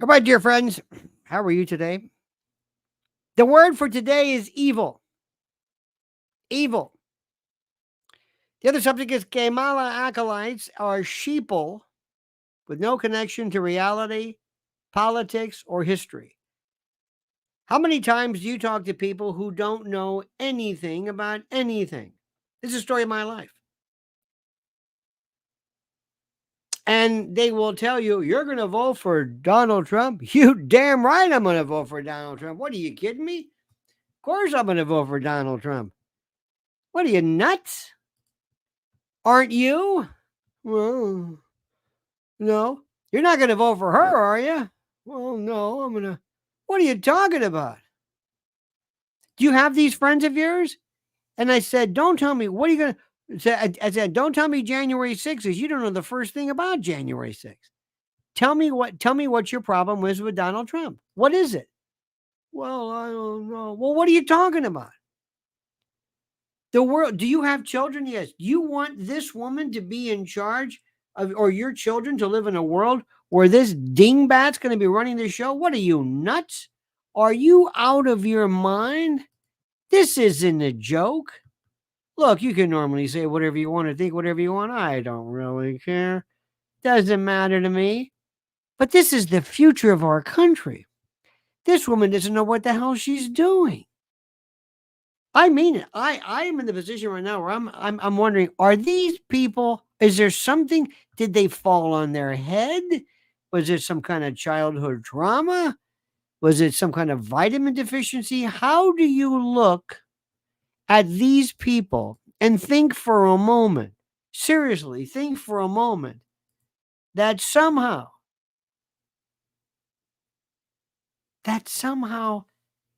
All right, dear friends, how are you today? The word for today is evil. Evil. The other subject is Kamala acolytes are sheeple with no connection to reality, politics, or history. How many times do you talk to people who don't know anything about anything? This is a story of my life. And they will tell you, you're going to vote for Donald Trump? You damn right I'm going to vote for Donald Trump. What are you kidding me? Of course I'm going to vote for Donald Trump. What are you, nuts? Aren't you? Well, no. You're not going to vote for her, are you? Well, no, I'm going to. What are you talking about? Do you have these friends of yours? And I said, don't tell me. What are you going to. I said, don't tell me January 6th because you don't know the first thing about January 6th. Tell me what your problem was with Donald Trump. What is it? Well, I don't know. Well, what are you talking about? The world, do you have children? Yes. Do you want this woman to be in charge of, or your children to live in a world where this dingbat's going to be running the show? What are you, nuts? Are you out of your mind? This isn't a joke. Look, you can normally say whatever you want to think, whatever you want. I don't really care. Doesn't matter to me. But this is the future of our country. This woman doesn't know what the hell she's doing. I mean it. I am in the position right now where I'm wondering, are these people, is there something, did they fall on their head? Was it some kind of childhood trauma? Was it some kind of vitamin deficiency? How do you look at these people and think for a moment, seriously, think for a moment that somehow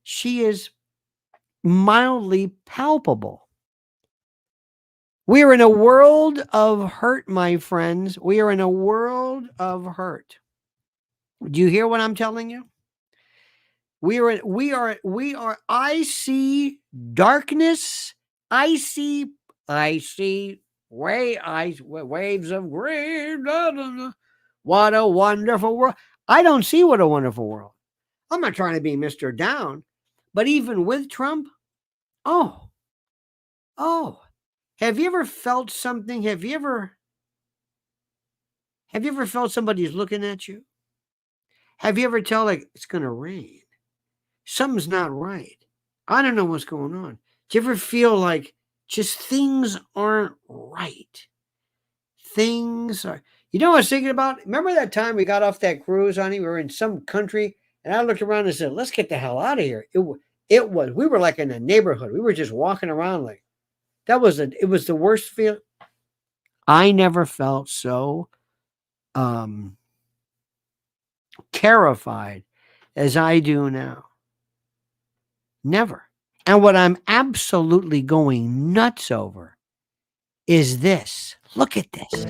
she is mildly palpable? We are in a world of hurt, my friends. We are in a world of hurt. Do you hear what I'm telling you? I see darkness. I see waves of green. Blah, blah, blah. What a wonderful world. I don't see what a wonderful world. I'm not trying to be Mr. Down, but even with Trump, oh, oh, have you ever felt something? Have you ever felt somebody's looking at you? Have you ever tell like it's gonna rain? Something's not right. I don't know what's going on. Do you ever feel like just things aren't right? Things are. You know what I was thinking about? Remember that time we got off that cruise, honey? We were in some country, and I looked around and said, "Let's get the hell out of here." It was. We were like in a neighborhood. We were just walking around like that was a. It was the worst feel. I never felt so um terrified as I do now. Never. And what I'm absolutely going nuts over is this. Look at this. Look,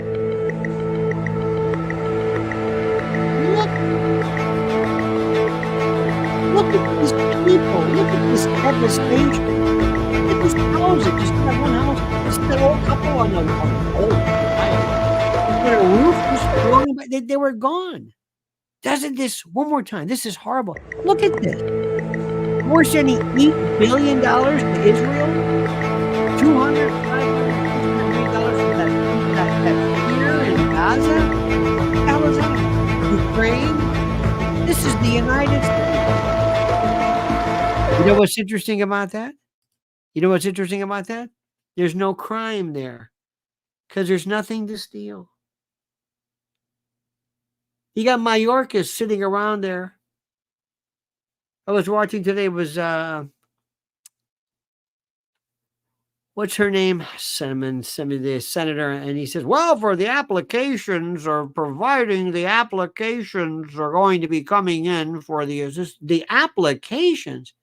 look at these people. Look at this devastation. Look at this housing. Just that one house. Just that old couple on the old. Their roof was blown away. They were gone. Doesn't this, one more time, this is horrible. Look at this. We're sending $8 billion to Israel, 200, $500 for that pier in Gaza. How is that? Ukraine. This is the United States. You know what's interesting about that? You know what's interesting about that? There's no crime there because there's nothing to steal. You got Mayorkas sitting around there. I was watching today was what's her name? The senator, and he says, well, for the applications or providing the applications are going to be coming in for the applications.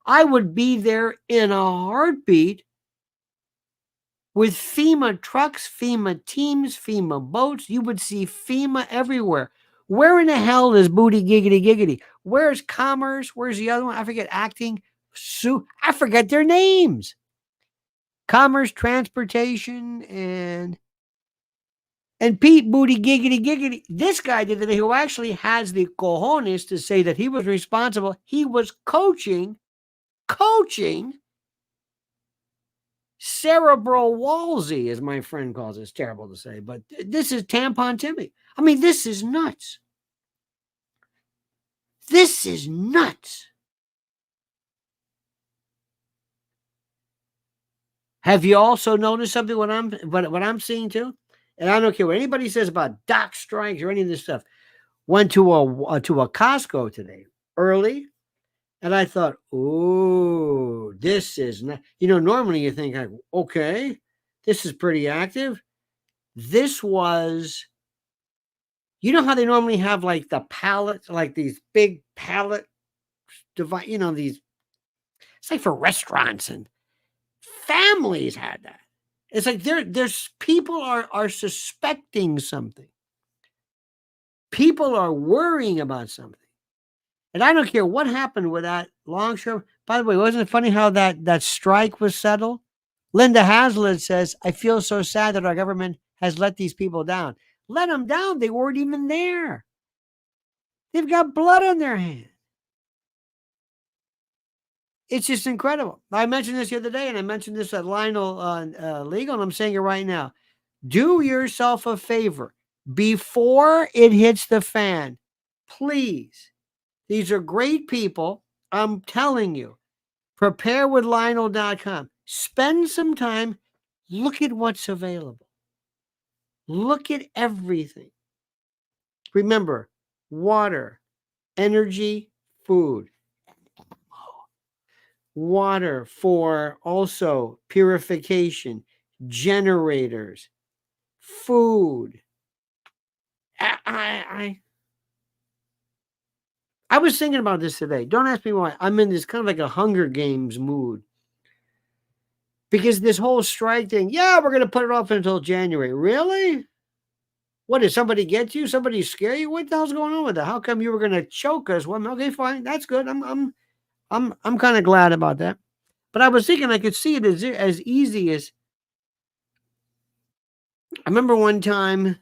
I would be there in a heartbeat with FEMA trucks, FEMA teams, FEMA boats. You would see FEMA everywhere. Where in the hell is Booty Giggity Giggity? Where's Commerce? Where's the other one? I forget. Acting. I forget their names. Commerce, Transportation, and And Pete Booty Giggity Giggity, this guy did it, who actually has the cojones to say that he was responsible. He was coaching cerebral palsy, as my friend calls it. It's terrible to say, but this is tampon Timmy. I mean, this is nuts. This is nuts. Have you also noticed something what I'm seeing too? And I don't care what anybody says about dock strikes or any of this stuff. Went to a Costco today early, and I thought, "Oh, this is not." Normally you think, like, "Okay, this is pretty active." This was, how they normally have like the pallets, like these big pallet device. These. It's like for restaurants, and families had that. It's like there's people are suspecting something. People are worrying about something. And I don't care what happened with that longshoreman. By the way, wasn't it funny how that strike was settled? Linda Hazlitt says, "I feel so sad that our government has let these people down." Let them down. They weren't even there. They've got blood on their hands. It's just incredible. I mentioned this the other day, and I mentioned this at Lionel Legal, and I'm saying it right now. Do yourself a favor before it hits the fan. Please. These are great people. I'm telling you. Preparewithlionel.com. Spend some time. Look at what's available. Look at everything. Remember, water, energy, food. Water for also purification, generators, food. I was thinking about this today. Don't ask me why. I'm in this kind of like a Hunger Games mood. Because this whole strike thing, yeah, we're going to put it off until January. Really? What, did somebody get you? Somebody scare you? What the hell's going on with that? How come you were going to choke us? Well, okay, fine. That's good. I'm kind of glad about that. But I was thinking I could see it as easy as, I remember one time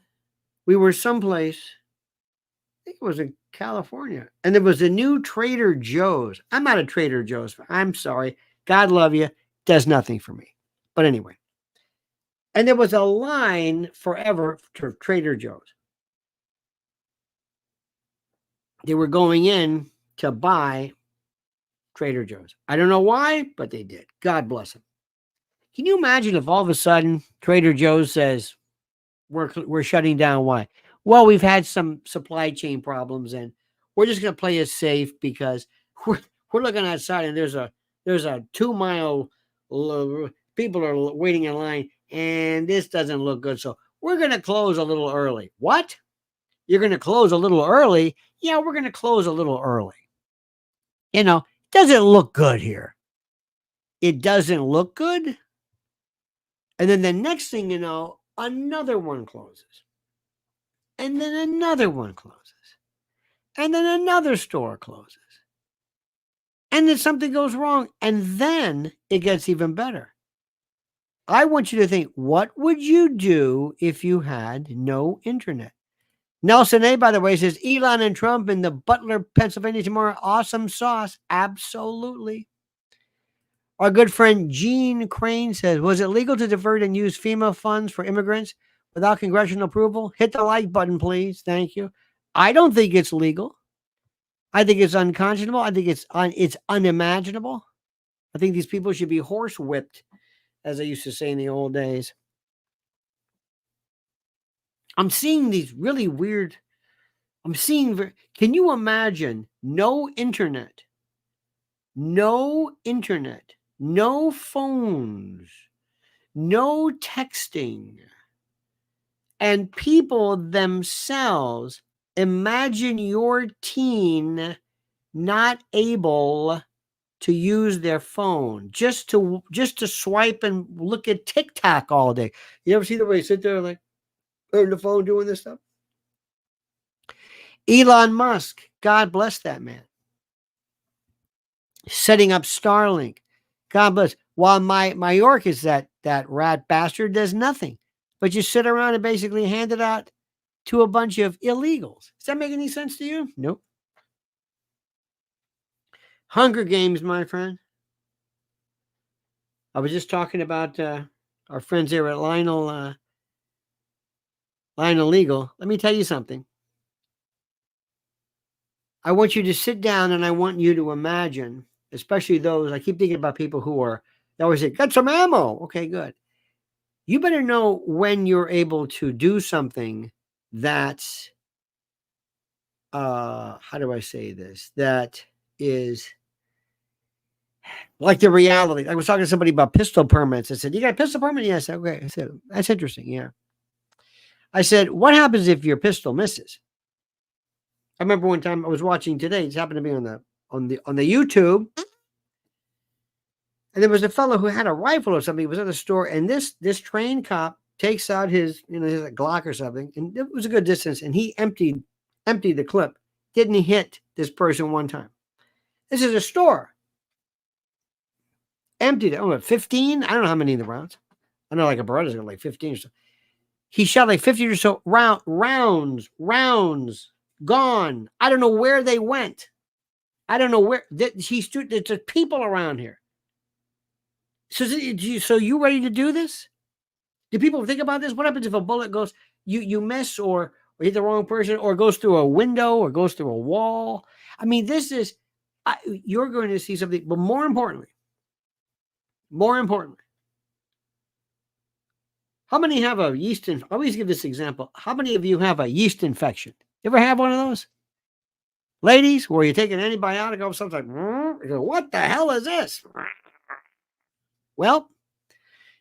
we were someplace, I think it was in California, and there was a new Trader Joe's. I'm not a Trader Joe's fan. I'm sorry. God love you. Does nothing for me. But anyway. And there was a line forever to Trader Joe's. They were going in to buy Trader Joe's. I don't know why, but they did. God bless them. Can you imagine if all of a sudden Trader Joe's says, we're shutting down? Why? Well, we've had some supply chain problems, and we're just going to play it safe because we're looking outside, and there's a 2-mile people are waiting in line, and this doesn't look good. So we're going to close a little early. What? You're going to close a little early? Yeah, we're going to close a little early. Doesn't look good here. It doesn't look good. And then the next thing you know, another one closes. And then another one closes. And then another store closes. And then something goes wrong. And then it gets even better. I want you to think, what would you do if you had no internet? Nelson A, by the way, says Elon and Trump in the Butler, Pennsylvania tomorrow. Awesome sauce. Absolutely. Our good friend Gene Crane says, was it legal to divert and use FEMA funds for immigrants without congressional approval? Hit the like button, please. Thank you. I don't think it's legal. I think it's unconscionable. I think it's unimaginable. I think these people should be horsewhipped, as they used to say in the old days. I'm seeing these really weird. Can you imagine no internet, no phones, no texting, and people themselves imagine your teen not able to use their phone, just to swipe and look at TikTok all day. You ever see the way they sit there like on the phone doing this stuff? Elon Musk, God bless that man, setting up Starlink. God bless. While Mayorkas, that rat bastard, does nothing. but you sit around and basically hand it out to a bunch of illegals. Does that make any sense to you? Nope. Hunger Games, my friend. I was just talking about our friends here at Lionel Legal. Let me tell you something. I want you to sit down and I want you to imagine, especially those, I keep thinking about people who are, they always say, get some ammo. Okay, good. You better know when you're able to do something that's, how do I say this? That is like the reality. I was talking to somebody about pistol permits. I said, you got a pistol permit? Yes. Okay. I said, that's interesting. Yeah. I said, what happens if your pistol misses? I remember one time I was watching today. It's happened to be on the YouTube. And there was a fellow who had a rifle or something. He was at a store, and this trained cop takes out his, his Glock or something, and it was a good distance, and he emptied the clip. Didn't hit this person one time. This is a store. Emptied it. Oh, 15? I don't know how many of the rounds. I know like a Beretta's got like 15 or so. He shot like 50 or so rounds gone. I don't know where they went. I don't know where. There's people around here. So you ready to do this? Do people think about this? What happens if a bullet goes, you miss or hit the wrong person, or goes through a window or goes through a wall? I mean, you're going to see something, but more importantly, how many have a yeast I always give this example. How many of you have a yeast infection? You ever have one of those? Ladies, where you take an antibiotic, all of a sudden, you go, what the hell is this? Well,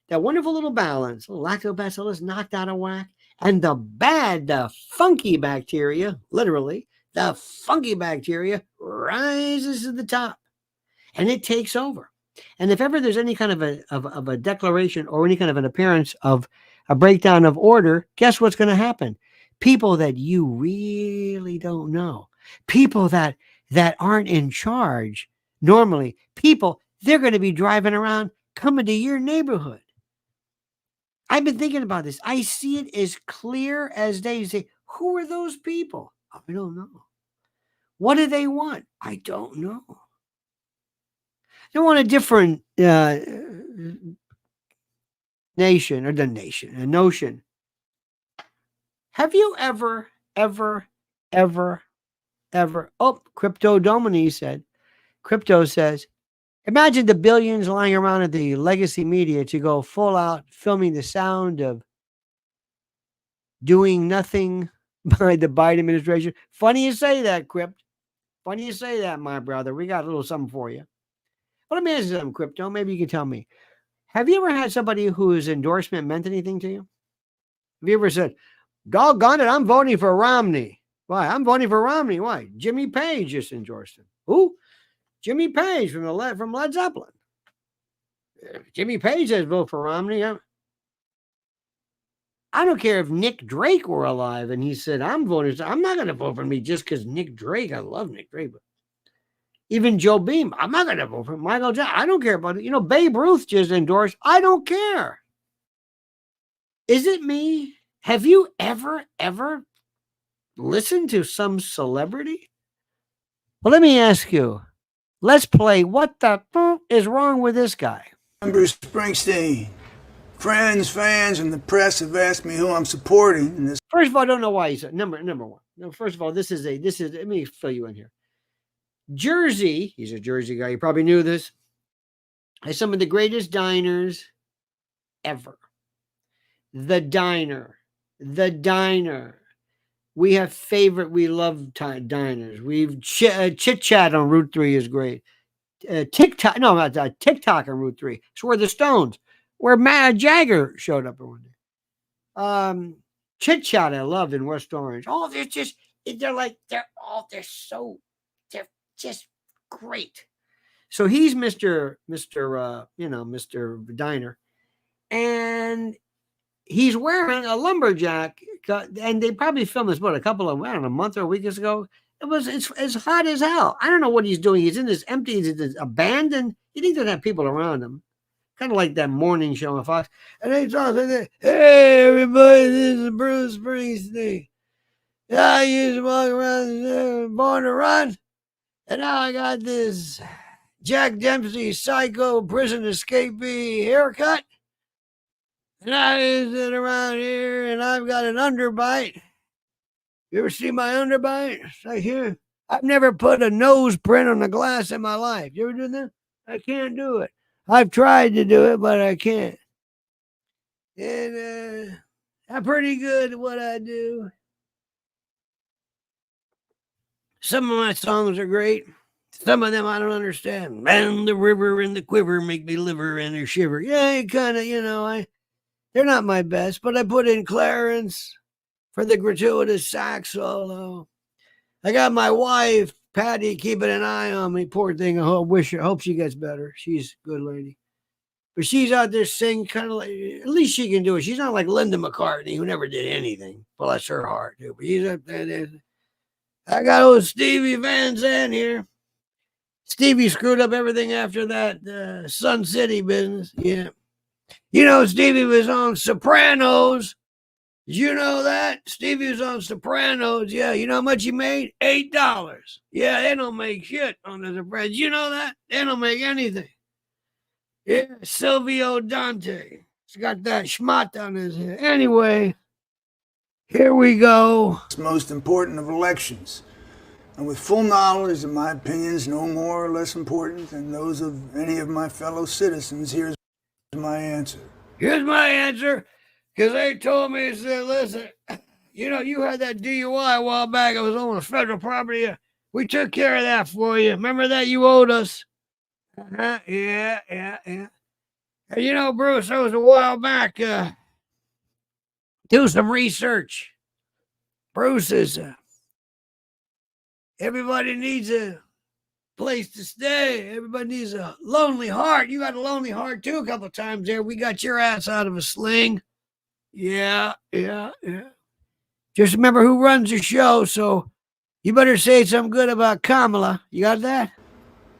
that wonderful little balance, lactobacillus knocked out of whack, and the funky bacteria, literally, the funky bacteria rises to the top, and it takes over. And if ever there's any kind of a declaration or any kind of an appearance of a breakdown of order, guess what's going to happen? People that you really don't know, people that aren't in charge, normally, they're going to be driving around coming to your neighborhood. I've been thinking about this. I see it as clear as day. You say, who are those people? I don't know. What do they want? I don't know. They want a different notion. Have you ever, Crypto says, imagine the billions lying around at the legacy media to go full out filming the sound of doing nothing by the Biden administration. Funny you say that, Crypt. Funny you say that, my brother. We got a little something for you. Well, let me ask you something, Crypto. Maybe you can tell me. Have you ever had somebody whose endorsement meant anything to you? Have you ever said, doggone it, I'm voting for Romney? Why? I'm voting for Romney. Why? Jimmy Page just endorsed him. Who? Jimmy Page from Led Zeppelin. Jimmy Page says vote for Romney. I don't care if Nick Drake were alive and he said, I'm not going to vote for me just because Nick Drake. I love Nick Drake. But even Joe Beam, I'm not going to vote for Michael Jackson. I don't care about it. Babe Ruth just endorsed. I don't care. Is it me? Have you ever listened to some celebrity? Well, let me ask you. Let's play What the is wrong with this guy? I'm Bruce Springsteen. Friends, fans, and the press have asked me who I'm supporting in this. First of all, I don't know why he's number one. No, first of all, this is let me fill you in here. Jersey, he's a Jersey guy. You probably knew this. Has some of the greatest diners ever. The Diner. We love diners. We've Chit Chat on Route 3 is great. TikTok on Route 3. It's where the Stones, where Matt Jagger showed up one day. Chit Chat I loved in West Orange. Oh, they're just great. So he's Mr. Diner, and he's wearing a lumberjack, and they probably filmed this, a month or a week ago. It's hot as hell. I don't know what he's doing. He's in this empty, abandoned. You think they'd have people around him. Kind of like that morning show on Fox. And they talk like that. Hey, everybody, this is Bruce Springsteen. I used to walk around born to run. And now I got this Jack Dempsey psycho prison escapee haircut. And I used it around here, and I've got an underbite. You ever see my underbite? It's like here. I've never put a nose print on the glass in my life. You ever do that? I can't do it. I've tried to do it, but I can't. And I'm pretty good at what I do. Some of my songs are great. Some of them I don't understand. Man, the river and the quiver make me liver and a shiver. Yeah, kind of, they're not my best, but I put in Clarence for the gratuitous sax solo. I got my wife, Patty, keeping an eye on me. Poor thing. I hope she gets better. She's a good lady. But she's out there singing kind of like, at least she can do it. She's not like Linda McCartney, who never did anything. Bless her heart, too. But she's up there. I got old Stevie Van Zandt here. Stevie screwed up everything after that Sun City business. Yeah. Stevie was on Sopranos. Did you know that? Stevie was on Sopranos. Yeah. You know how much he made? $8. Yeah, they don't make shit on the Sopranos. Did you know that? They don't make anything. Yeah, Silvio Dante. He's got that schmott on his head. Anyway, here we go. It's most important of elections. And with full knowledge that my opinions no more or less important than those of any of my fellow citizens, here's my answer. Here's my answer. Because they told me, said, listen, you had that DUI a while back. It was on a federal property. We took care of that for you. Remember that you owed us? Yeah. And Bruce, that was a while back. Do some research. Bruce is, everybody needs a place to stay. Everybody needs a lonely heart. You got a lonely heart too a couple of times there. We got your ass out of a sling. Yeah. Just remember who runs the show, so you better say something good about Kamala. You got that?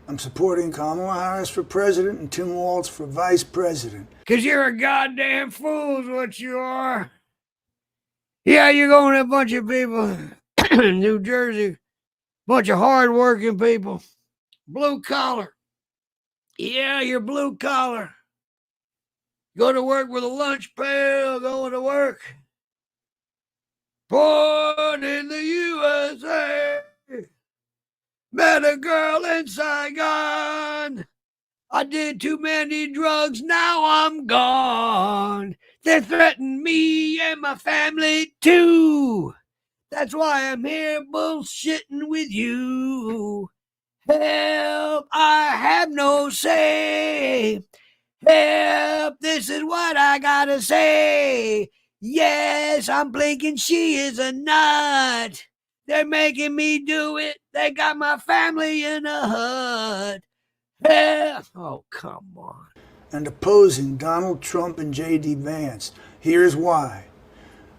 I'm supporting Kamala Harris for president and Tim Walz for vice president. Because you're a goddamn fool is what you are. Yeah, you're going to a bunch of people in New Jersey. Bunch of hard-working people. Blue collar. Yeah, you're blue collar. Go to work with a lunch pail, going to work. Born in the USA. Met a girl in Saigon. I did too many drugs, now I'm gone. They threaten me and my family too. That's why I'm here bullshitting with you. Help, I have no say. Help, this is what I gotta say. Yes, I'm blinking, she is a nut. They're making me do it. They got my family in a hut. Help. Oh, come on. And opposing Donald Trump and J.D. Vance. Here's why.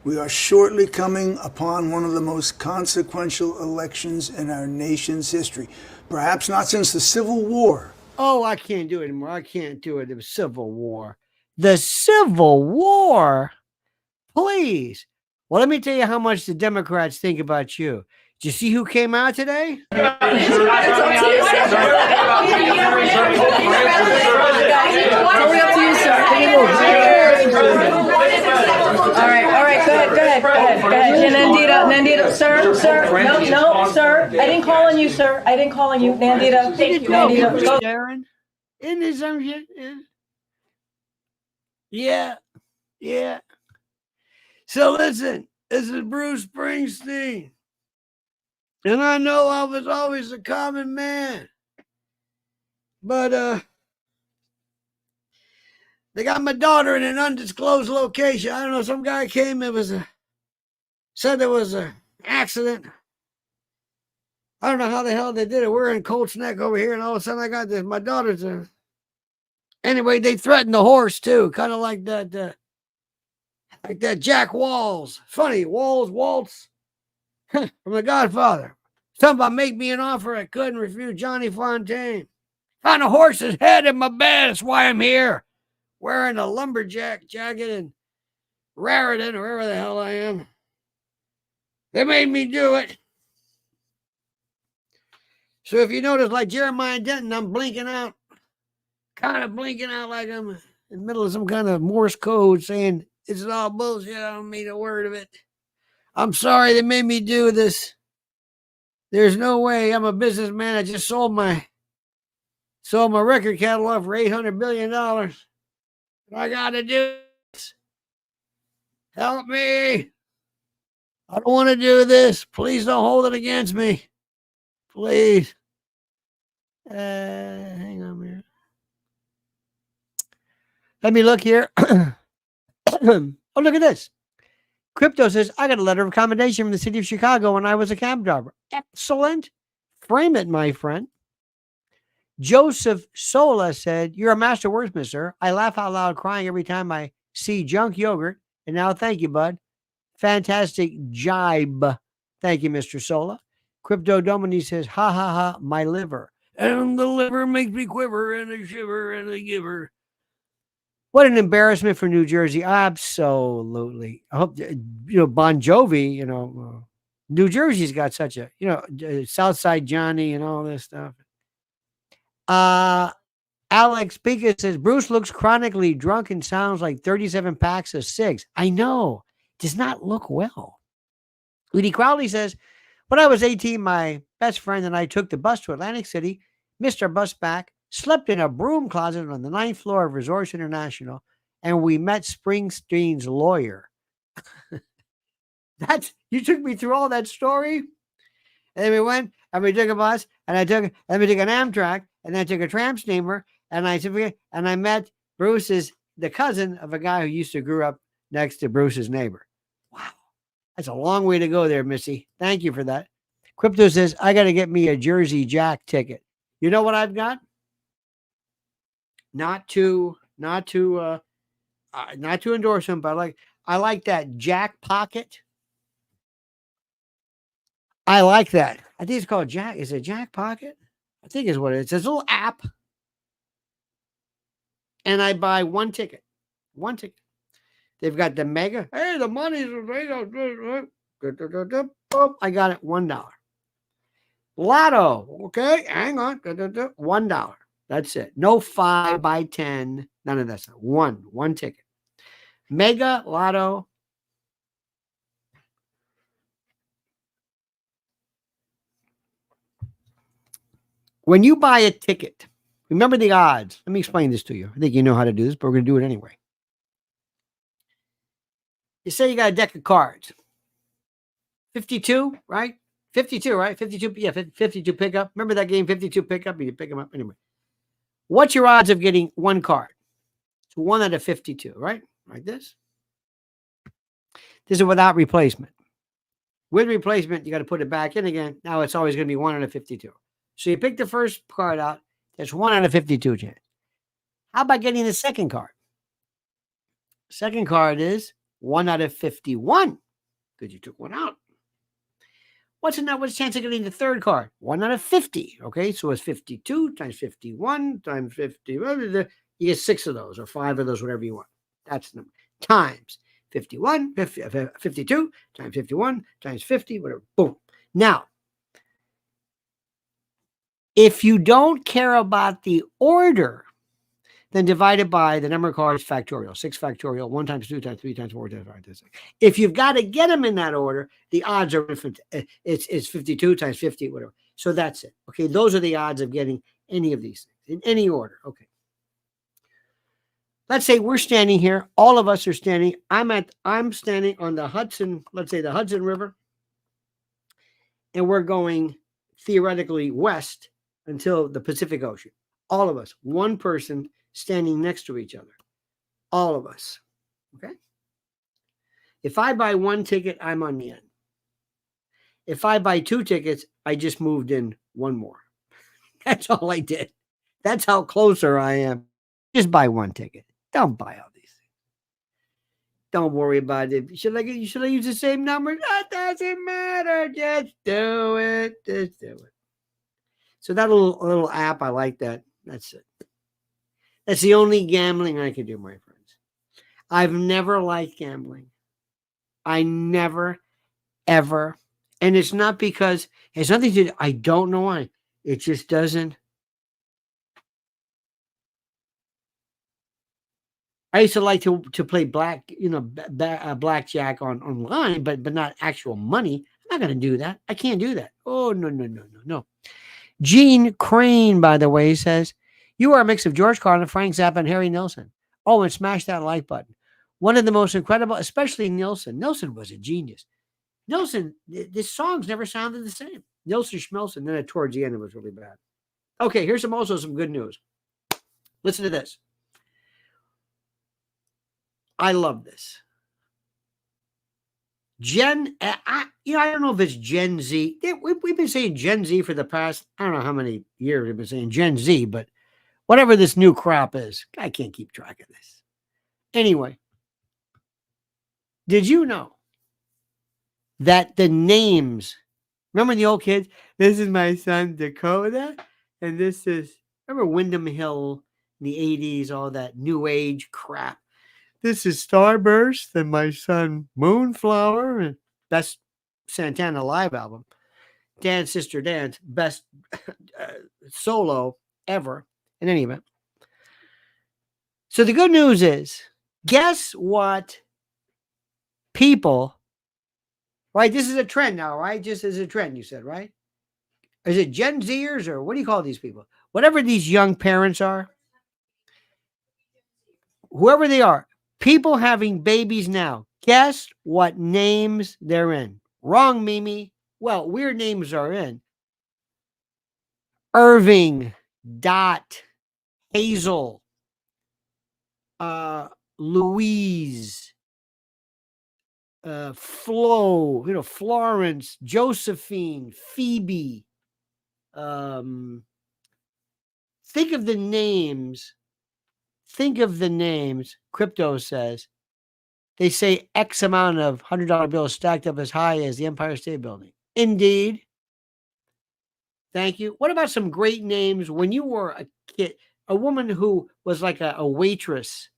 We are shortly coming upon one of the most consequential elections in our nation's history. Perhaps not since the Civil War. Oh, I can't do it anymore. I can't do it. The Civil War. The Civil War? Please. Well, let me tell you how much the Democrats think about you. Did you see who came out today? Totally up to you, sir. All right, go ahead. Nandita, sir, no, sir. I didn't call on you, sir. I didn't call on you, Nandita. Thank you, Nandita. Go. Darren, isn't this some shit? Yeah. So listen, this is Bruce Springsteen. And I know I was always a common man. But they got my daughter in an undisclosed location. I don't know, some guy came, said there was an accident. I don't know how the hell they did it. We're in Colts Neck over here, and all of a sudden I got this. My daughter's anyway, they threatened the horse too, kind of like that Jack Walz. Funny, Waltz from The Godfather. Something about make me an offer I couldn't refuse. Johnny Fontaine. Found a horse's head in my bed. That's why I'm here. wearing a lumberjack jacket in Raritan, or wherever the hell I am. They made me do it. So if you notice, like Jeremiah Denton, I'm blinking out, kind of blinking out like I'm in the middle of some kind of Morse code saying, it's all bullshit. I don't mean a word of it. I'm sorry they made me do this. There's no way. I'm a businessman. I just sold my record catalog for $800 billion. I got to do this. Help me. I don't want to do this. Please don't hold it against me. Please. Hang on a minute. Let me look here. Oh, look at this. Crypto says, I got a letter of commendation from the city of Chicago when I was a cab driver. Excellent. Frame it, my friend. Joseph Sola said, you're a master wordsmith, sir. I laugh out loud crying every time I see junk yogurt. And now thank you, bud. Fantastic jibe. Thank you, Mr. Sola. Crypto Domini says, ha ha ha, my liver. And the liver makes me quiver and a shiver and a giver. What an embarrassment for New Jersey. Absolutely. I hope, Bon Jovi, New Jersey's got such a, Southside Johnny and all this stuff. Alex Pika says, Bruce looks chronically drunk and sounds like 37 packs of cigs. I know. Does not look well. Udi Crowley says, when I was 18, my best friend and I took the bus to Atlantic City, missed our bus back, slept in a broom closet on the 9th floor of Resorts International, and we met Springsteen's lawyer. You took me through all that story? And then we went, and we took a bus, and we took an Amtrak, and I took a tram steamer, and I met the cousin of a guy who used to grow up next to Bruce's neighbor. Wow. That's a long way to go there, Missy. Thank you for that. Crypto says, I got to get me a Jersey Jack ticket. You know what I've got? Not to endorse him, but I like that Jack Pocket. I like that. I think it's called Jack. Is it Jack Pocket? I think is what it is. It's a little app. And I buy one ticket. One ticket. They've got the mega. Hey, the money's I got it $1. Lotto. Okay, hang on. $1. That's it. No 5 by 10. None of that stuff. One ticket. Mega Lotto. When you buy a ticket, remember the odds. Let me explain this to you. I think you know how to do this, but we're going to do it anyway. You say you got a deck of cards. 52, right? 52, right? 52, yeah, 52 pickup. Remember that game, 52 pickup? You pick them up anyway. What's your odds of getting one card? It's 1 out of 52, right? Like this. This is without replacement. With replacement, you got to put it back in again. Now it's always going to be 1 out of 52. So you pick the first card out. There's 1 out of 52 chance. How about getting the second card? Second card is 1 out of 51 because you took one out. What's the chance of getting the third card? 1 out of 50. Okay, so it's 52 times 51 times 50. You get 6 of those or 5 of those, whatever you want. That's the number. Times 51, 52 times 51 times 50, whatever. Boom. Now, if you don't care about the order, then divide it by the number of cards factorial. 6 factorial, 1 times 2 times 3 times 4 times 5 times 6. If you've got to get them in that order, the odds are different. It's 52 times 50, whatever. So that's it. Okay, those are the odds of getting any of these things in any order. Okay. Let's say we're standing here. All of us are standing. I'm standing on the Hudson, let's say the Hudson River. And we're going theoretically west until the Pacific Ocean. All of us, one person standing next to each other. All of us. Okay? If I buy one ticket, I'm on the end. If I buy 2 tickets, I just moved in one more. That's all I did. That's how closer I am. Just buy one ticket. Don't buy all these things. Don't worry about it. Should I use the same number? That doesn't matter. Just do it. Just do it. So that little app, I like that. That's it. That's the only gambling I can do, my friends. I've never liked gambling. I never, ever. And it's not because it's nothing to do. I don't know why. It just doesn't. I used to like to play blackjack online, but not actual money. I'm not going to do that. I can't do that. Oh, no. Gene Crane, by the way, says, you are a mix of George Carlin, Frank Zappa, and Harry Nilsson. Oh, and smash that like button. One of the most incredible, especially Nilsson. Nilsson was a genius. Nilsson, the songs never sounded the same. Nilsson Schmelson, then towards the end, it was really bad. Okay, here's also some good news. Listen to this. I love this. I don't know if it's Gen Z. We've been saying Gen Z for the past, I don't know how many years we've been saying Gen Z, but whatever this new crop is, I can't keep track of this. Anyway, did you know that the names, remember the old kids? This is my son Dakota, and this is, remember Wyndham Hill in the 80s, all that new age crap. This is Starburst and my son Moonflower, and best Santana live album. Dance Sister Dance, best solo ever in any event. So the good news is, guess what? People, right? This is a trend now, right? Just as a trend, you said, right? Is it Gen Zers or what do you call these people? Whatever these young parents are, whoever they are, people having babies now. Guess what names they're in? Wrong, Mimi. Well, weird names are in. Irving, Dot, Hazel, Louise, Flo, Florence, Josephine, Phoebe. Think of the names. Crypto says. They say X amount of $100 bills stacked up as high as the Empire State Building. Indeed. Thank you. What about some great names when you were a kid? A woman who was like a waitress.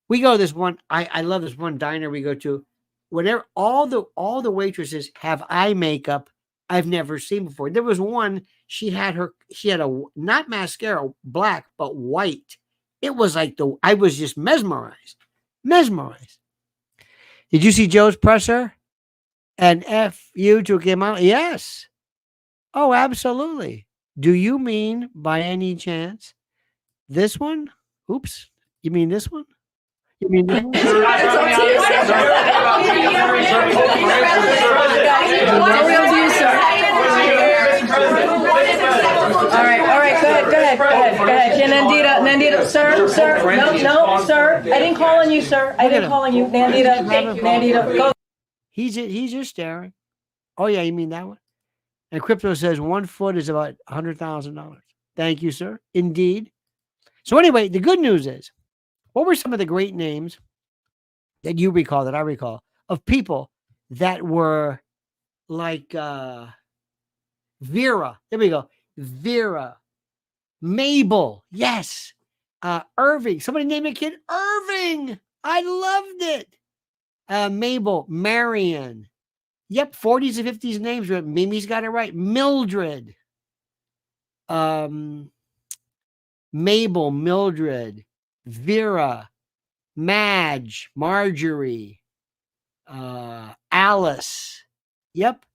We go to this one. I love this one diner we go to. Whenever all the waitresses have eye makeup I've never seen before. There was one. She had a not mascara, black but white. It was like I was just mesmerized. Did you see Joe's presser? And F you to Kamala? Yes. Oh, absolutely. Do you mean by any chance this one? Oops. You mean this one? You mean this one? All right, go ahead. Nandita, sir, no, sir. I didn't call on you, sir. I didn't call on you. Nandita, go. He's just staring. Oh, yeah, you mean that one? And Crypto says 1 foot is about $100,000. Thank you, sir. Indeed. So anyway, the good news is, what were some of the great names that you recall, that I recall, of people that were like Vera? There we go. Vera. Mabel. Yes. Irving. Somebody named a kid Irving. I loved it. Mabel. Marion. Yep, 40s and 50s names. Mimi's got it right. Mildred. Mabel, Mildred, Vera, Madge, Marjorie, Alice. Yep.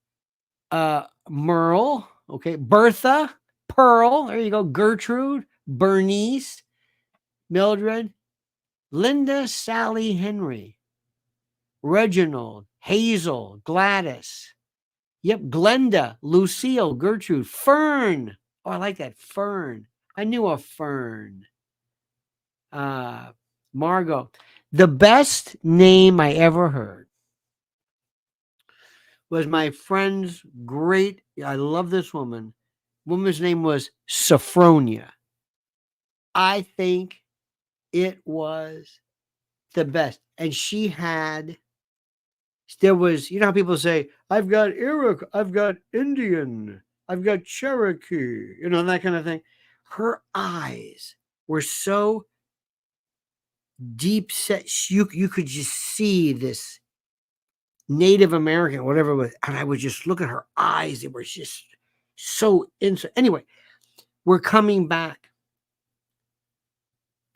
Merle. Okay. Bertha, Pearl. There you go. Gertrude, Bernice, Mildred, Linda, Sally, Henry, Reginald, Hazel, Gladys. Yep. Glenda, Lucille, Gertrude, Fern. Oh, I like that. Fern. I knew a Fern. Margot. The best name I ever heard was my friend's great, I love this woman. Woman's name was Sophronia. I think it was the best. And there was, you know how people say, I've got Iroquois, I've got Indian, I've got Cherokee, that kind of thing. Her eyes were so deep set. You could just see this Native American, whatever it was, and I would just look at her eyes. They were just so insane. Anyway, we're coming back.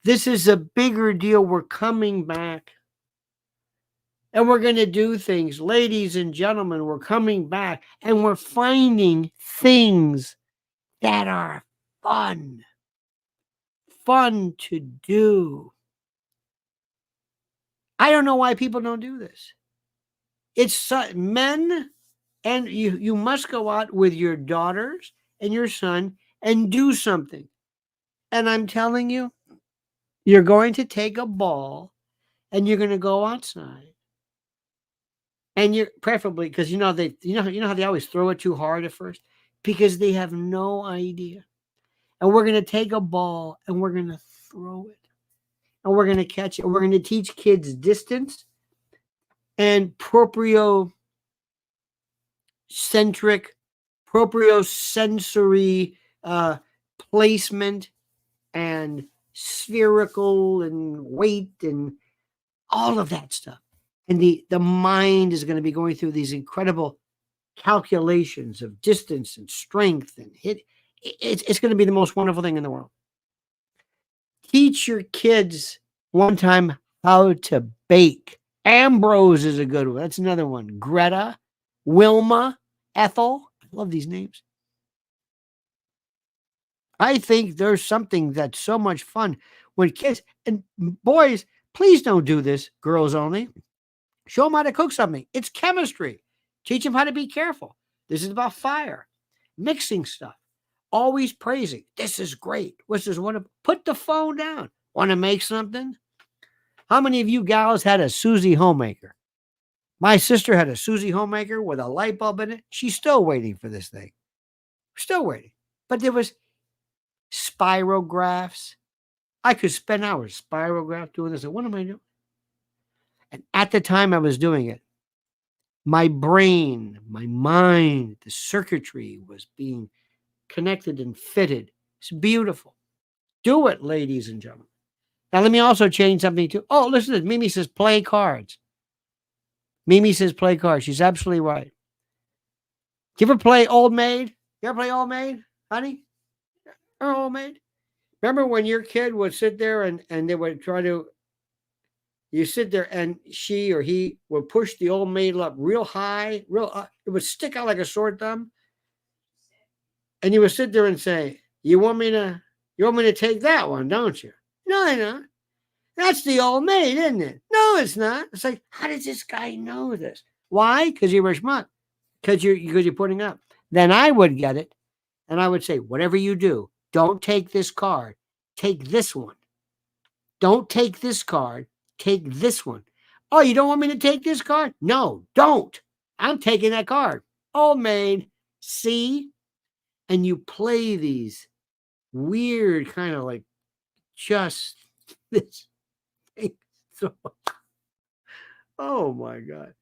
This is a bigger deal. We're coming back. And we're going to do things. Ladies and gentlemen, we're coming back and we're finding things that are fun. Fun to do. I don't know why people don't do this. It's men, and you must go out with your daughters and your son and do something. And I'm telling you, you're going to take a ball and you're going to go outside. And you're preferably, because you know how they always throw it too hard at first, because they have no idea. And we're going to take a ball and we're going to throw it. And we're going to catch it. And we're going to teach kids distance and propriocentric, propriosensory placement and spherical and weight and all of that stuff. And the mind is going to be going through these incredible calculations of distance and strength and hit. It's going to be the most wonderful thing in the world. Teach your kids one time how to bake. Ambrose is a good one. That's another one. Greta, Wilma, Ethel. I love these names. I think there's something that's so much fun when kids and boys, please don't do this, girls only. Show them how to cook something. It's chemistry. Teach them how to be careful. This is about fire, mixing stuff, always praising. This is great. This is wonderful. Put the phone down. Want to make something? How many of you gals had a Susie homemaker? My sister had a Susie homemaker with a light bulb in it. She's still waiting for this thing. Still waiting. But there was spirographs. I could spend hours spirograph doing this. What am I doing? And at the time I was doing it, my brain, my mind, the circuitry was being connected and fitted. It's beautiful. Do it, ladies and gentlemen. Now, let me also change something too. Oh, listen to this. Mimi says play cards. Mimi says play cards. She's absolutely right. Do you ever play Old Maid? You ever play Old Maid, honey? Or Old Maid? Remember when your kid would sit there and they would try to, you sit there and she or he would push the Old Maid up real high, it would stick out like a sore thumb. And you would sit there and say, you want me to take that one, don't you? No, I don't. That's the Old Maid, isn't it? No, it's not. It's like, how does this guy know this? Why? Because you were smart. Because you're putting up. Then I would get it. And I would say, whatever you do, don't take this card. Take this one. Don't take this card. Take this one. Oh, you don't want me to take this card? No, don't. I'm taking that card. Old Maid. See? And you play these weird kind of like just this thing. So, oh my God.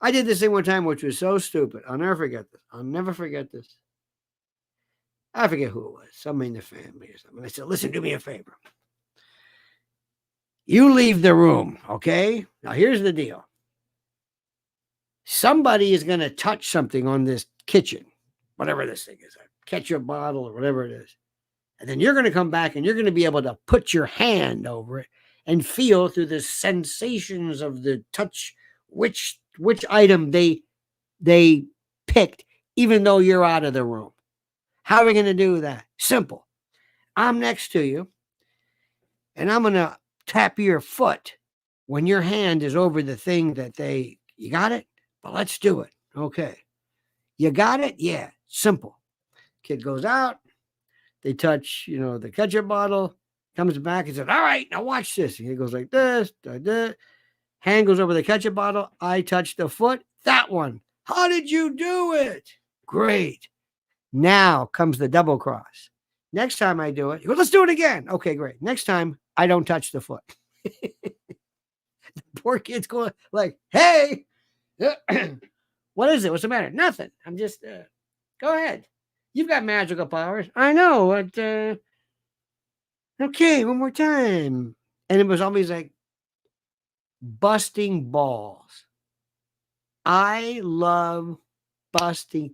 I did this thing one time, which was so stupid. I'll never forget this. I'll never forget this. I forget who it was. Somebody in the family or something. I said, listen, do me a favor. You leave the room, okay? Now, here's the deal. Somebody is going to touch something on this kitchen, whatever this thing is, a ketchup bottle or whatever it is. And then you're going to come back and you're going to be able to put your hand over it and feel through the sensations of the touch which item they picked, even though you're out of the room. How are we going to do that? Simple. I'm next to you, and I'm going to tap your foot when your hand is over the thing that you got it? Well, let's do it. Okay. You got it? Yeah. Simple. Kid goes out. They touch, the ketchup bottle, comes back and says, all right, now watch this. And he goes like this, hand goes over the ketchup bottle. I touch the foot. That one. How did you do it? Great. Now comes the double cross. Next time I do it, he goes, let's do it again. Okay, great. Next time, I don't touch the foot. The poor kid's going like, hey, what is it? What's the matter? Nothing. I'm just, go ahead. You've got magical powers. I know. But Okay, one more time. And it was always like busting balls. I love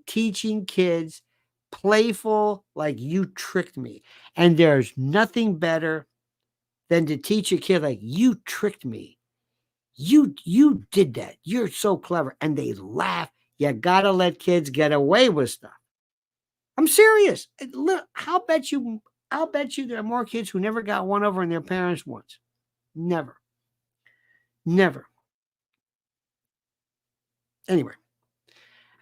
teaching kids playful, like you tricked me. And there's nothing better than to teach a kid like you tricked me. You did that. You're so clever. And they laugh. You gotta let kids get away with stuff. I'm serious. Look, I'll bet you there are more kids who never got one over on their parents once. Never. Never. Anyway.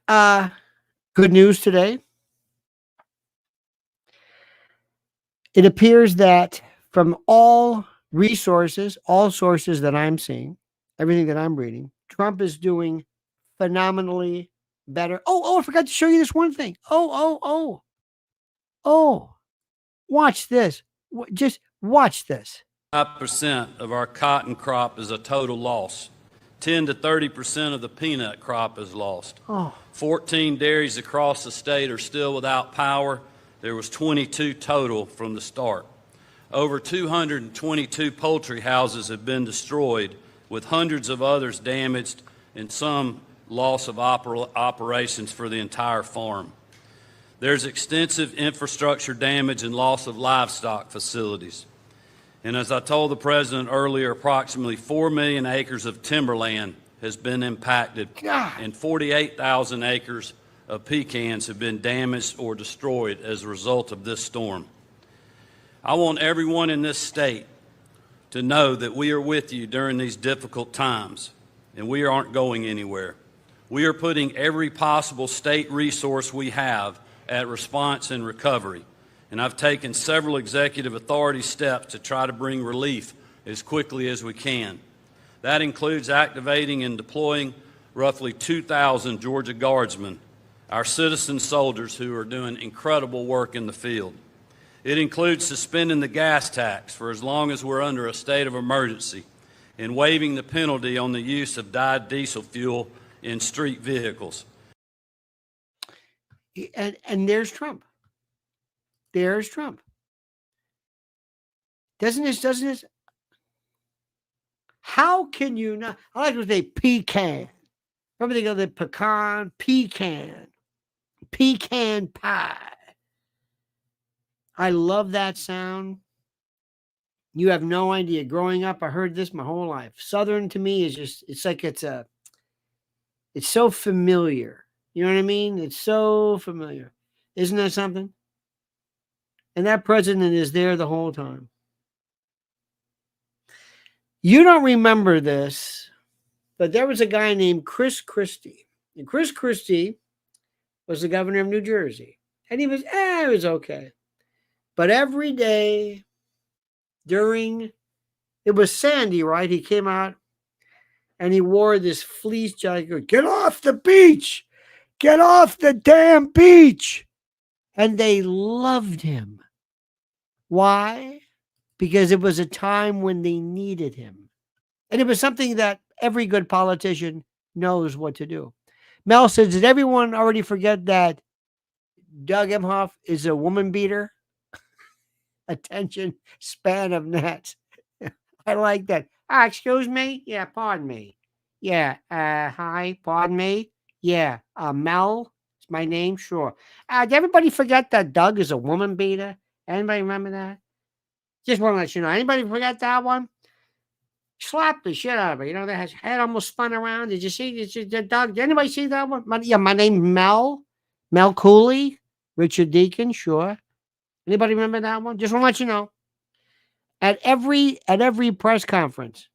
Good news today. It appears that from all sources that I'm seeing, everything that I'm reading, Trump is doing phenomenally better. I forgot to show you this one thing. Watch this. Just watch this. 5% of our cotton crop is a total loss. 10 to 30% of the peanut crop is lost. 14 dairies across the state are still without power. There was 22 total from the start. Over 222 poultry houses have been destroyed, with hundreds of others damaged and some loss of operations for the entire farm. There's extensive infrastructure damage and loss of livestock facilities. And as I told the President earlier, approximately 4 million acres of timberland has been impacted, and 48,000 acres of pecans have been damaged or destroyed as a result of this storm. I want everyone in this state to know that we are with you during these difficult times, and we aren't going anywhere. We are putting every possible state resource we have at response and recovery. And I've taken several executive authority steps to try to bring relief as quickly as we can. That includes activating and deploying roughly 2,000 Georgia Guardsmen, our citizen soldiers who are doing incredible work in the field. It includes suspending the gas tax for as long as we're under a state of emergency and waiving the penalty on the use of dyed diesel fuel in street vehicles. And there's Trump. There's Trump. Doesn't this? How can you not? I like to say pecan. Remember they go the pecan pie. I love that sound. You have no idea. Growing up, I heard this my whole life. Southern to me is just, it's like it's so familiar. You know what I mean? It's so familiar. Isn't that something? And that president is there the whole time. You don't remember this, but there was a guy named Chris Christie. And Chris Christie was the governor of New Jersey. And he was okay. But every day it was Sandy, right? He came out and he wore this fleece jacket. Get off the beach! Get off the damn beach! And they loved him. Why? Because it was a time when they needed him. And it was something that every good politician knows what to do. Mel says, did everyone already forget that Doug Emhoff is a woman beater? Attention span of gnats. I like that. Excuse me? Yeah, pardon me. Yeah, hi, pardon me. Yeah, Mel, it's my name, sure. Did everybody forget that Doug is a woman beater? Anybody remember that? Just want to let you know. Anybody forget that one? Slap the shit out of her. You know, that has head almost spun around. Did you see? Doug? Did anybody see that one? My name's Mel. Mel Cooley. Richard Deacon, sure. Anybody remember that one? Just want to let you know. At every press conference.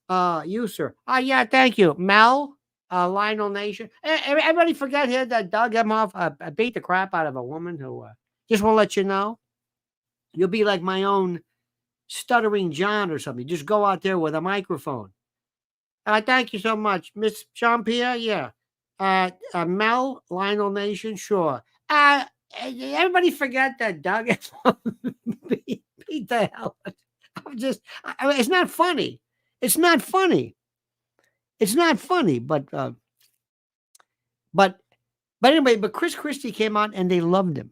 You, sir. Yeah, thank you. Mel, Lionel Nation. Everybody forget here that Doug Emhoff beat the crap out of a woman who just want to let you know. You'll be like my own Stuttering John or something. Just go out there with a microphone. Thank you so much. Miss Jean-Pierre, yeah. Mel, Lionel Nation, sure. Everybody forget that Doug beat the hell. It's not funny. It's not funny. It's not funny, but anyway, but Chris Christie came out and they loved him.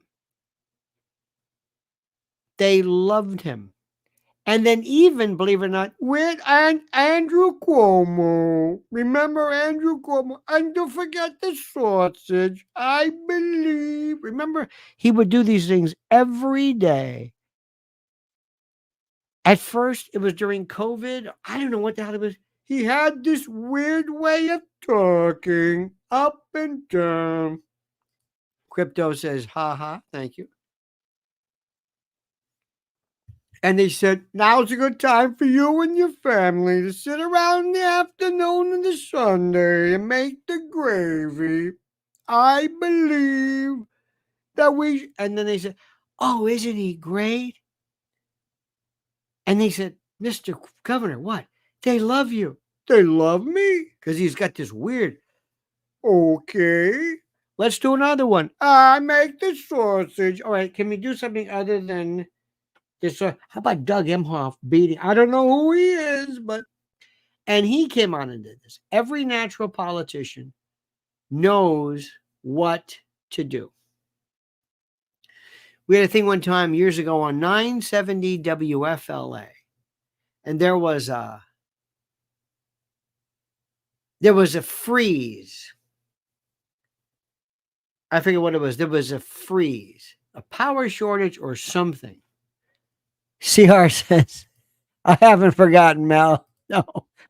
They loved him. And then even, believe it or not, with Andrew Cuomo. Remember Andrew Cuomo? And don't forget the sausage. I believe. Remember, he would do these things every day. At first, it was during COVID. I don't know what the hell it was. He had this weird way of talking up and down. Crypto says, ha ha, thank you. And they said, now's a good time for you and your family to sit around in the afternoon and the Sunday and make the gravy. I believe that we... And then they said, oh, isn't he great? And they said, Mr. Governor, what? They love you. They love me? Because he's got this weird... Okay. Let's do another one. I make the sausage. All right, can we do something other than... this, how about Doug Emhoff beating? I don't know who he is, but... And he came on and did this. Every natural politician knows what to do. We had a thing one time years ago on 970 WFLA, and there was a freeze. I forget what it was. There was a freeze, a power shortage or something. CR says, I haven't forgotten, Mel. No,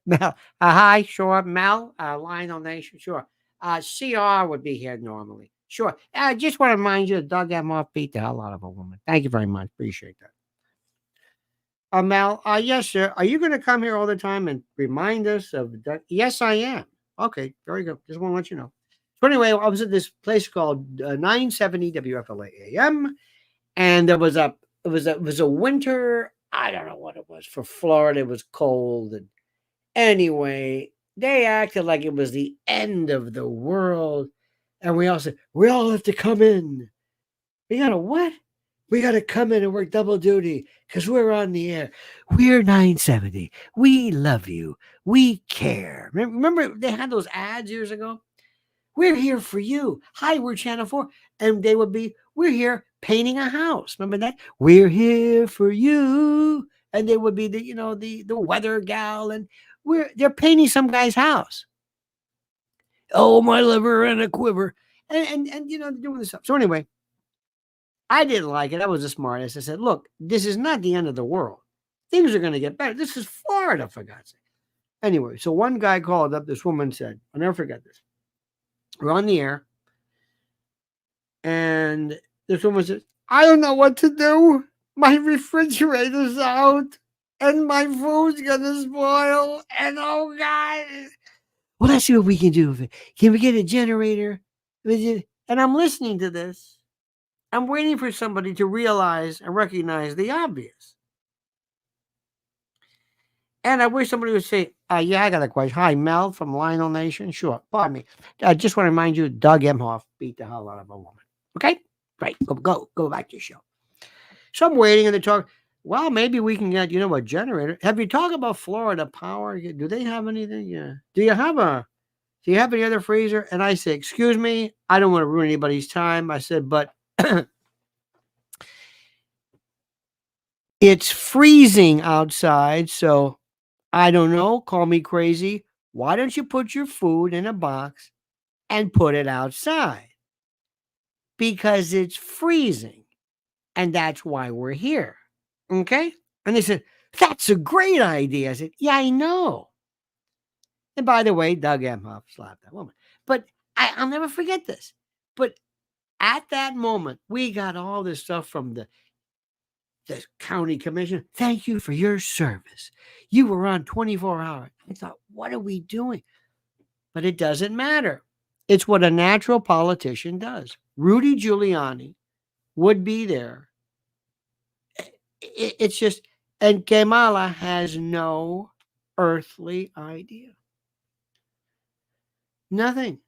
Mel. Hi, sure. Mel, Lionel Nation, sure. CR would be here normally. Sure. I just want to remind you that Doug Emhoff beat the hell out of a woman. Thank you very much. Appreciate that. Mel, yes, sir. Are you going to come here all the time and remind us of Doug? Yes, I am. Okay, very good. Just want to let you know. So anyway, I was at this place called 970 WFLA AM, and there was it was a winter, I don't know what it was. For Florida, it was cold. And anyway, they acted like it was the end of the world. And we all said, we all have to come in. We got to what? We got to come in and work double duty because we're on the air. We're 970. We love you. We care. Remember they had those ads years ago? We're here for you. Hi, we're Channel 4. And they would be, we're here painting a house. Remember that? We're here for you. And they would be the weather gal, and they're painting some guy's house. Oh, my liver and a quiver. And doing this stuff. So anyway, I didn't like it. I was a smartass. I said, look, this is not the end of the world. Things are going to get better. This is Florida, for God's sake. Anyway, so one guy called up. This woman said, I'll never forget this. We're on the air. And this woman says, I don't know what to do. My refrigerator's out. And my food's going to spoil. And oh, God. Well, let's see what we can do. Can we get a generator? And I'm listening to this. I'm waiting for somebody to realize and recognize the obvious. And I wish somebody would say, yeah, I got a question. Hi, Mel from Lionel Nation. Sure. Pardon me. I just want to remind you, Doug Emhoff beat the hell out of a woman. Okay? Right. Go back to your show. So I'm waiting and they talk. Well, maybe we can get, a generator. Have you talked about Florida Power? Do they have anything? Yeah. Do you have any other freezer? And I said, excuse me, I don't want to ruin anybody's time. I said, but it's freezing outside. So I don't know. Call me crazy. Why don't you put your food in a box and put it outside? Because it's freezing. And that's why we're here. Okay? And they said, that's a great idea. I said, yeah, I know. And by the way, Doug Emhoff slapped that woman. But I'll never forget this. But at that moment, we got all this stuff from the county commission. Thank you for your service. You were on 24 hours. I thought, what are we doing? But it doesn't matter. It's what a natural politician does. Rudy Giuliani would be there. It's just, and Kamala has no earthly idea. Nothing.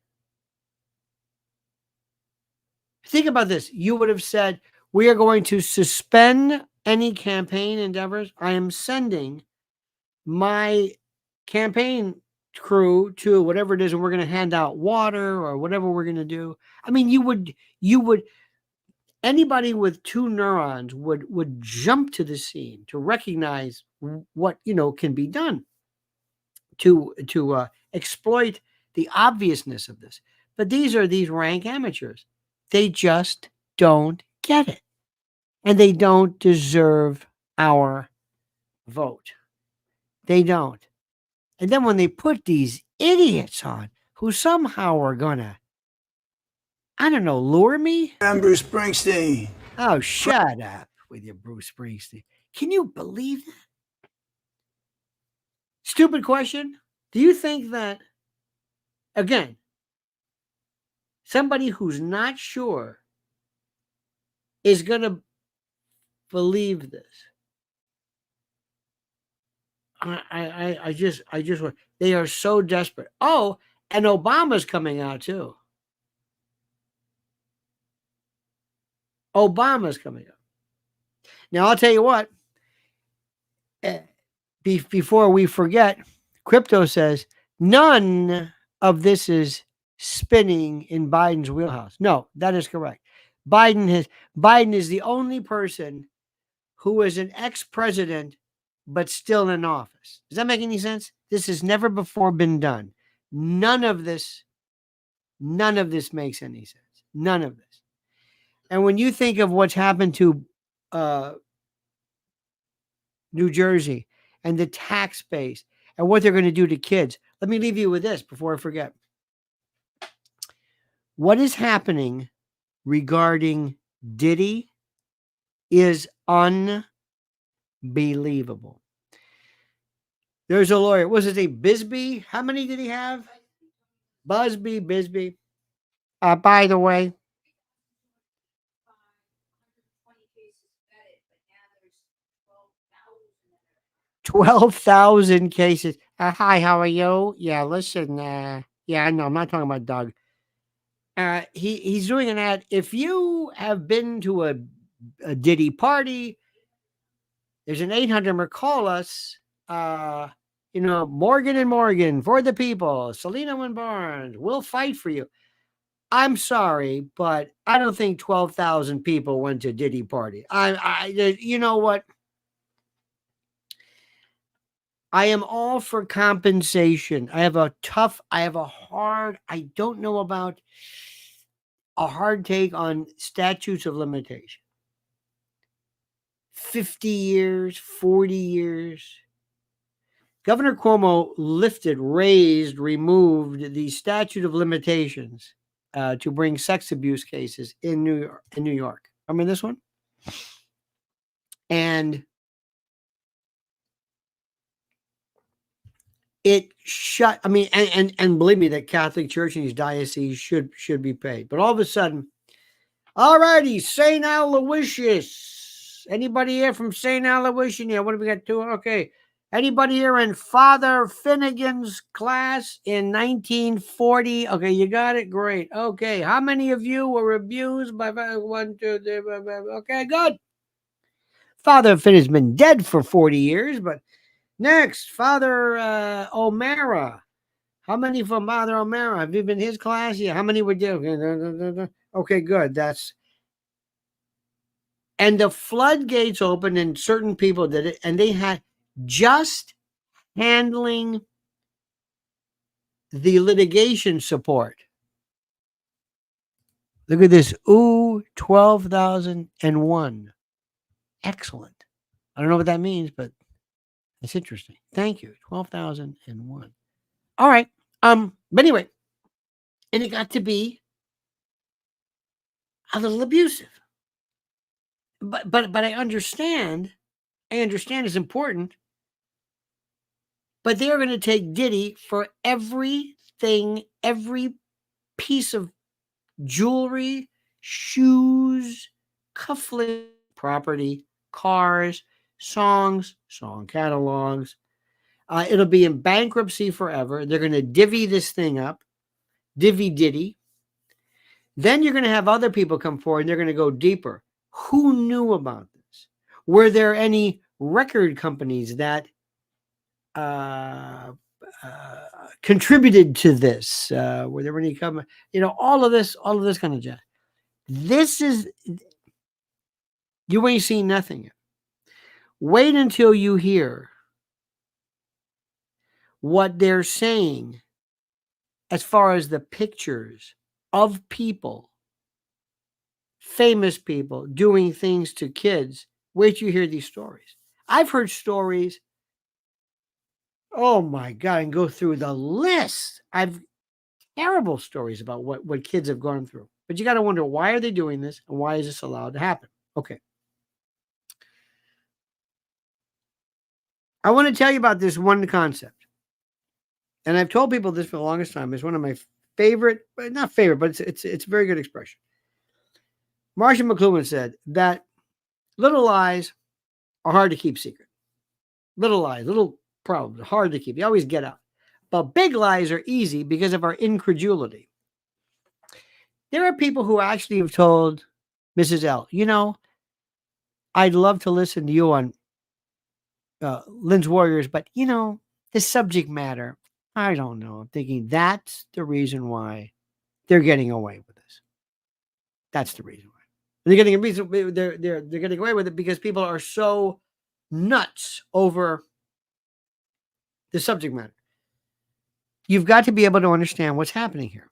Think about this. You would have said, we are going to suspend any campaign endeavors. I am sending my campaign crew to whatever it is, and we're going to hand out water or whatever we're going to do. I mean, you would, anybody with two neurons would jump to the scene to recognize what can be done to exploit the obviousness of this. But these are these rank amateurs. They just don't get it, and they don't deserve our vote. They don't. And then when they put these idiots on who somehow are gonna, I don't know, lure me. I'm Bruce Springsteen. Oh, shut up with your Bruce Springsteen. Can you believe that? Stupid question. Do you think that, again, somebody who's not sure is going to believe this? I just, they are so desperate. Oh, and Obama's coming out too. Obama's coming up. Now, I'll tell you what, before we forget, Crypto says none of this is spinning in Biden's wheelhouse. No, that is correct. Biden is the only person who is an ex-president but still in office. Does that make any sense? This has never before been done. None of this makes any sense. None of this. And when you think of what's happened to New Jersey and the tax base and what they're going to do to kids, let me leave you with this before I forget. What is happening regarding Diddy is unbelievable. There's a lawyer. Was his name Bisbee? How many did he have? Bisbee. By the way, 12,000 cases. Hi, how are you? Yeah, listen. Yeah, no, I'm not talking about Doug. He's doing an ad. If you have been to a Diddy party, there's an 800 number. Call us. Morgan and Morgan for the people. Selena and Barnes. We'll fight for you. I'm sorry, but I don't think 12,000 people went to Diddy party. You know what? I am all for compensation. I don't know about a hard take on statutes of limitation. 50 years, 40 years. Governor Cuomo removed the statute of limitations to bring sex abuse cases in New York. Remember this one? And it shut. I mean, and believe me, that Catholic Church and these dioceses should be paid. But all of a sudden, all righty, St. Aloysius. Anybody here from St. Aloysius? Yeah, what have we got to? Okay. Anybody here in Father Finnegan's class in 1940? Okay, you got it. Great. Okay, how many of you were abused by 1, 2, 3? Okay, good. Father Finnegan's been dead for 40 years, but next, Father O'Mara. How many from Father O'Mara? Have you been in his class? Yeah. How many were there? Okay, good. And the floodgates opened and certain people did it, and they had just handling the litigation support. Look at this. 12,001. Excellent. I don't know what that means, but it's interesting. Thank you. 12,001. All right. But anyway, and it got to be a little abusive. But I understand it's important. But they're going to take Diddy for everything, every piece of jewelry, shoes, cufflinks, property, cars, songs, song catalogs. It'll be in bankruptcy forever. They're going to divvy this thing up, Diddy. Then you're going to have other people come forward and they're going to go deeper. Who knew about this? Were there any record companies that contributed to this? Were there any all of this kind of jazz? This is You ain't seen nothing yet. Wait until you hear what they're saying as far as the pictures of people, famous people, doing things to kids. Wait till you hear these stories. I've heard stories, oh my God, and go through the list. I've terrible stories about what kids have gone through. But you got to wonder, why are they doing this and why is this allowed to happen? Okay. I want to tell you about this one concept. And I've told people this for the longest time. It's one of my favorite, not favorite, but it's a very good expression. Marshall McLuhan said that little lies are hard to keep secret. Little lies, little problems are hard to keep. You always get out. But big lies are easy because of our incredulity. There are people who actually have told Mrs. L, you know, I'd love to listen to you on Lynn's Warriors, but you know, the subject matter, I don't know. I'm thinking that's the reason why they're getting away with this. That's the reason why. They're getting a reason. They're getting away with it because people are so nuts over the subject matter. You've got to be able to understand what's happening here.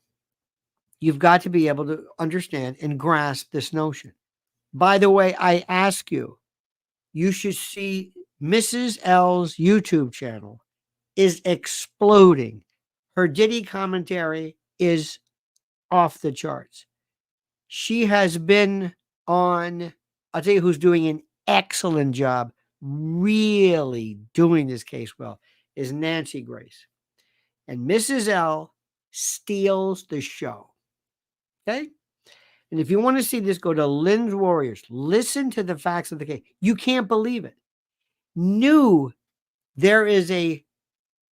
You've got to be able to understand and grasp this notion. By the way, I ask you, you should see Mrs. L's YouTube channel is exploding. Her Diddy commentary is off the charts. She has been on, I'll tell you who's doing an excellent job, really doing this case well, is Nancy Grace. And Mrs. L steals the show. Okay? And if you want to see this, go to Lynn's Warriors. Listen to the facts of the case. You can't believe it. There is a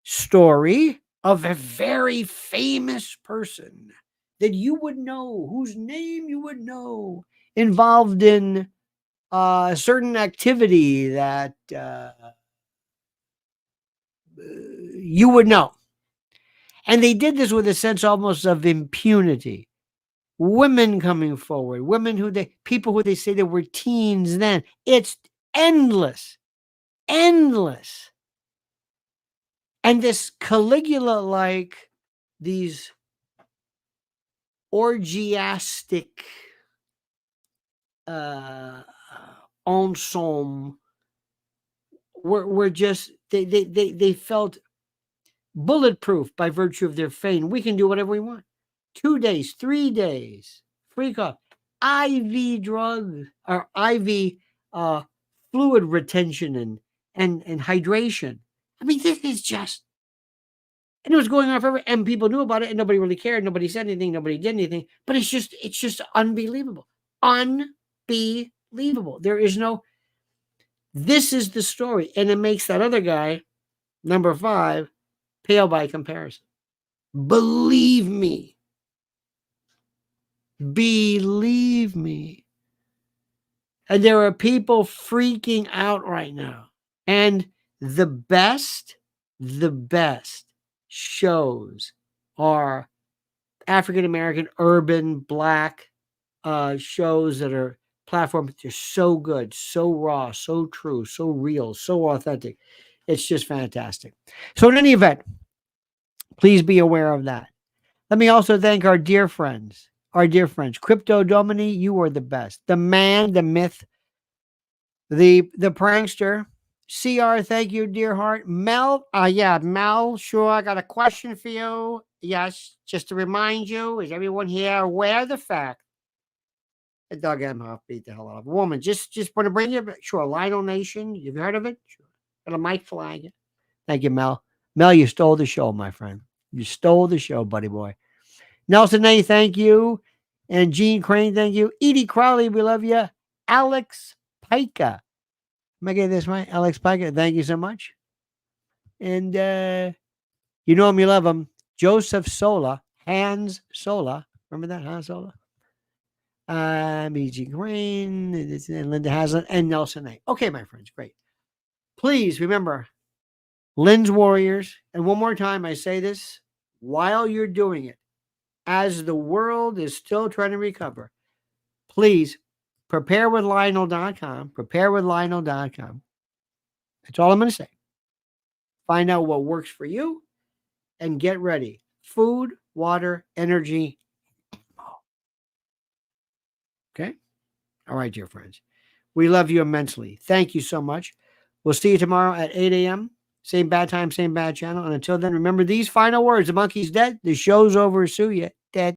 story of a very famous person that you would know, whose name you would know, involved in a certain activity that you would know. And they did this with a sense almost of impunity. Women coming forward, people who they say they were teens then. It's endless. And this Caligula, like these orgiastic ensemble were just, they felt bulletproof by virtue of their fame. We can do whatever we want. 2 days, 3 days, free cough, IV drugs or IV fluid retention and hydration. I mean, this is just, and it was going on forever, and people knew about it, and nobody really cared. Nobody said anything. Nobody did anything. But it's just unbelievable. Unbelievable. There is no, this is the story. And it makes that other guy, number 5, pale by comparison. Believe me. Believe me. And there are people freaking out right now. And the best shows are African-American, urban, black shows that are platforms. They're so good, so raw, so true, so real, so authentic. It's just fantastic. So in any event, please be aware of that. Let me also thank our dear friends. Crypto Domini, you are the best. The man, the myth, the prankster. CR, thank you, dear heart. Mel, Mel, sure, I got a question for you. Yes, just to remind you, is everyone here aware of the fact that Doug Emhoff beat the hell out of a woman? Just want to bring you, sure, Lionel Nation, you've heard of it? Sure. Got a mic flag. Thank you, Mel. Mel, you stole the show, my friend. You stole the show, buddy boy. Nelson A, thank you. And Gene Crane, thank you. Edie Crowley, we love you. Alex Pica. Am I getting this right? Alex Pica, thank you so much. And you know him, you love him. Joseph Sola, Hans Sola. Remember that, Hans Sola? E.G. Crane, and Linda Haslam, and Nelson A. Okay, my friends, great. Please remember, Lynn's Warriors. And one more time, I say this while you're doing it. As the world is still trying to recover, please preparewithlionel.com. Preparewithlionel.com. That's all I'm going to say. Find out what works for you and get ready. Food, water, energy. Okay? All right, dear friends. We love you immensely. Thank you so much. We'll see you tomorrow at 8 a.m. Same bad time, same bad channel. And until then, remember these final words. The monkey's dead. The show's over. Sue ya.